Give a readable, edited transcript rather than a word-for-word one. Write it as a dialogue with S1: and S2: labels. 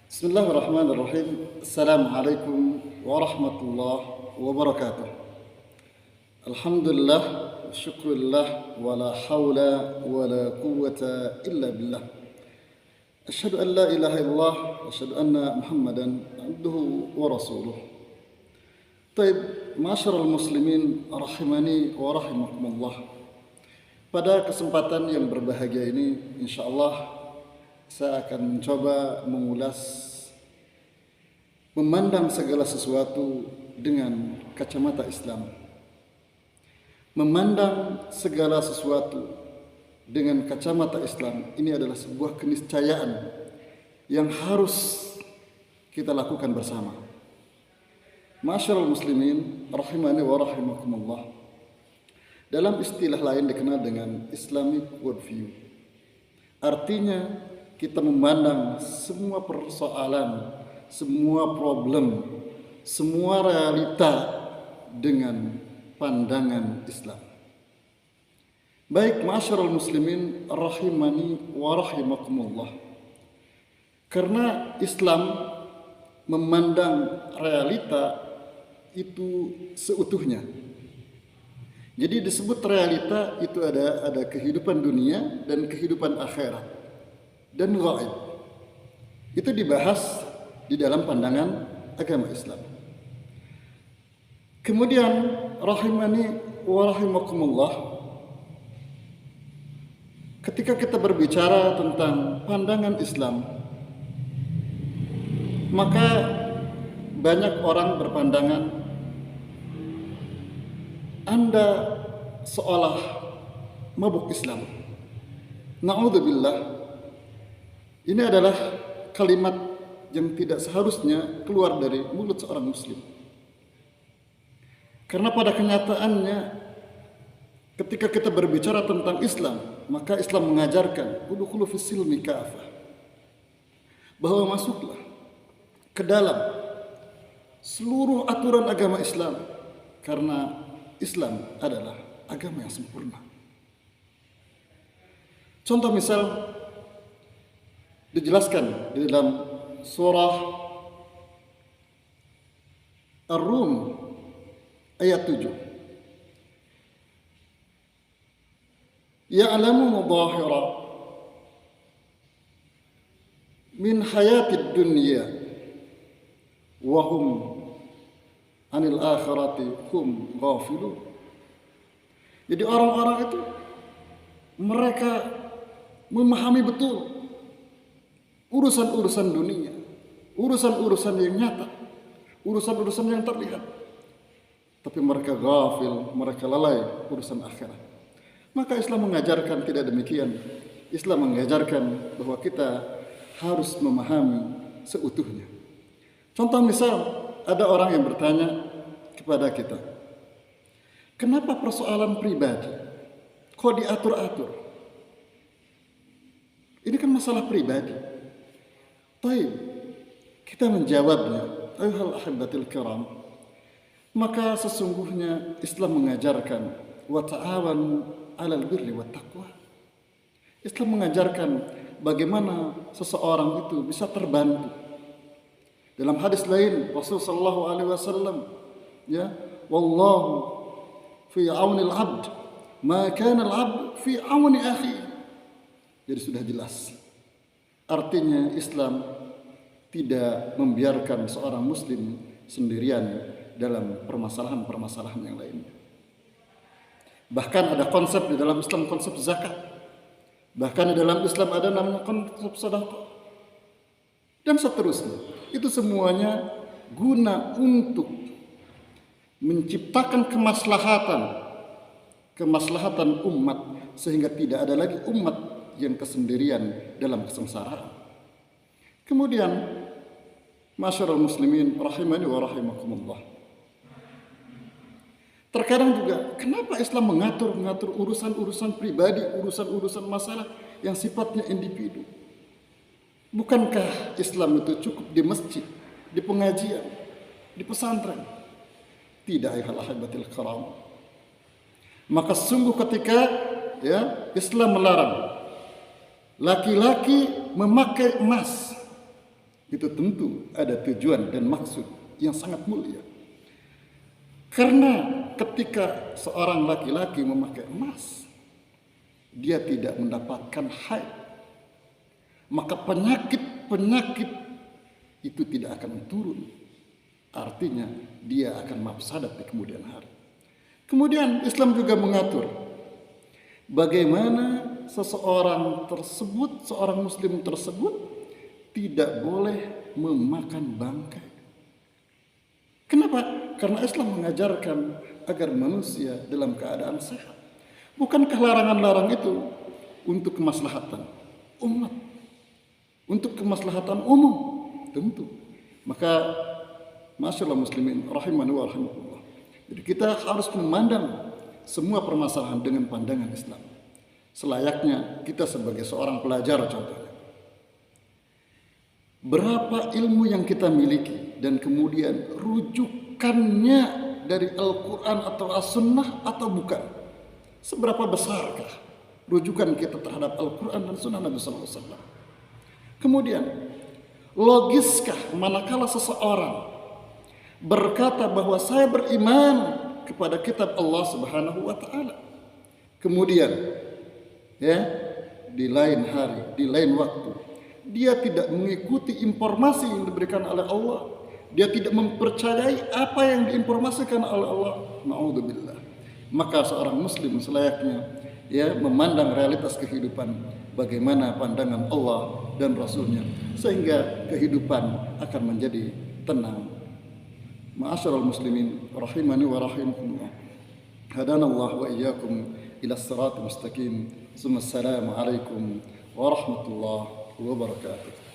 S1: Bismillahirrahmanirrahim. Assalamualaikum warahmatullahi wabarakatuh. Alhamdulillah, syukurillah, wala hawla wala quwwata illa billah. Asyhadu an la ilaha illallah, asyhadu anna Muhammadan abduhu wa rasuluh. Taib, masyarul muslimin rahimani wa rahimakumullah. Pada kesempatan yang berbahagia ini, insyaallah saya akan mencoba mengulas, memandang segala sesuatu dengan kacamata Islam. Memandang segala sesuatu dengan kacamata Islam ini adalah sebuah keniscayaan yang harus kita lakukan bersama. Masyarul muslimin rahimani wa rahimakumullah. Dalam istilah lain dikenal dengan Islamic worldview. Artinya kita memandang semua persoalan, semua problem, semua realita dengan pandangan Islam. Baik, ma'asyiral muslimin rahimani wa rahimakumullah. Karena Islam memandang realita itu seutuhnya. Jadi disebut realita itu ada kehidupan dunia dan kehidupan akhirat dan gaib. Itu dibahas di dalam pandangan agama Islam. Kemudian rahimani wa rahimakumullah, ketika kita berbicara tentang pandangan Islam, maka banyak orang berpandangan Anda seolah mabuk Islam. Na'udzubillah. Ini adalah kalimat yang tidak seharusnya keluar dari mulut seorang muslim. Karena pada kenyataannya ketika kita berbicara tentang Islam, maka Islam mengajarkan udkhulu fis silmi kafah, bahwa masuklah ke dalam seluruh aturan agama Islam, karena Islam adalah agama yang sempurna. Contoh misal dijelaskan di dalam surah Ar-Rum ayat 7. Ya'lamu mudahira min hayatid dunya wa hum anil akhirati hum ghafilun. Jadi orang-orang itu mereka memahami betul urusan-urusan dunia, urusan-urusan yang nyata, urusan-urusan yang terlihat. Tapi mereka ghafil, mereka lalai urusan akhirat. Maka Islam mengajarkan tidak demikian. Islam mengajarkan bahwa kita harus memahami seutuhnya. Contoh misal, ada orang yang bertanya kepada kita, kenapa persoalan pribadi kok diatur-atur? Ini kan masalah pribadi. Baik, kita menjawabnya, ayuhal ahibatil kiram, maka sesungguhnya Islam mengajarkan wa ta'awanu 'alal birri wat taqwa. Islam mengajarkan bagaimana seseorang itu bisa terbantu. Dalam hadis lain Rasul sallallahu alaihi wasallam, ya, wallahu fi 'aunil 'abd ma kana al-'abd fi 'auni akhi. Jadi sudah jelas. Artinya Islam tidak membiarkan seorang muslim sendirian dalam permasalahan-permasalahan yang lainnya. Bahkan ada konsep di dalam Islam, konsep zakat. Bahkan di dalam Islam ada namanya konsep sedekah. Dan seterusnya. Itu semuanya guna untuk menciptakan kemaslahatan umat, sehingga tidak ada lagi umat yang kesendirian dalam kesengsaraan. Kemudian, masyarul muslimin rahimani wa rahimakumullah. Terkadang juga, kenapa Islam mengatur urusan-urusan pribadi, urusan-urusan masalah yang sifatnya individu? Bukankah Islam itu cukup di masjid, di pengajian, di pesantren? Tidak, ayuhal ahibatil kiram. Maka sungguh ketika Islam melarang laki-laki memakai emas itu tentu ada tujuan dan maksud yang sangat mulia. Karena ketika seorang laki-laki memakai emas, dia tidak mendapatkan haid, maka penyakit itu tidak akan turun. Artinya dia akan mafsadat di kemudian hari. Kemudian Islam juga mengatur bagaimana seseorang tersebut, seorang muslim tersebut tidak boleh memakan bangkai. Kenapa? Karena Islam mengajarkan agar manusia dalam keadaan sehat. Bukankah larangan-larang itu untuk kemaslahatan umat, untuk kemaslahatan umum? Tentu. Maka masyaallah muslimin rahimani wa rahimakumullah. Jadi kita harus memandang semua permasalahan dengan pandangan Islam. Selayaknya kita sebagai seorang pelajar contohnya. Berapa ilmu yang kita miliki dan kemudian rujukannya dari Al-Quran atau As-Sunnah atau bukan? Seberapa besarkah rujukan kita terhadap Al-Quran dan Sunnah Nabi Sallallahu Alaihi Wasallam? Kemudian, logiskah manakala seseorang berkata bahwa saya beriman kepada kitab Allah Subhanahu wa taala. Kemudian ya, di lain hari, di lain waktu, dia tidak mengikuti informasi yang diberikan oleh Allah. Dia tidak mempercayai apa yang diinformasikan oleh Allah. Na'udzubillah. Maka seorang muslim selayaknya ya memandang realitas kehidupan, bagaimana pandangan Allah dan Rasulnya, sehingga kehidupan akan menjadi tenang. Ma'asyiral muslimin rahimani wa rahimakumullah. Hadanallahu wa iyyakum ila as-siratal mustaqim. Assalamu alaikum warahmatullahi wabarakatuh.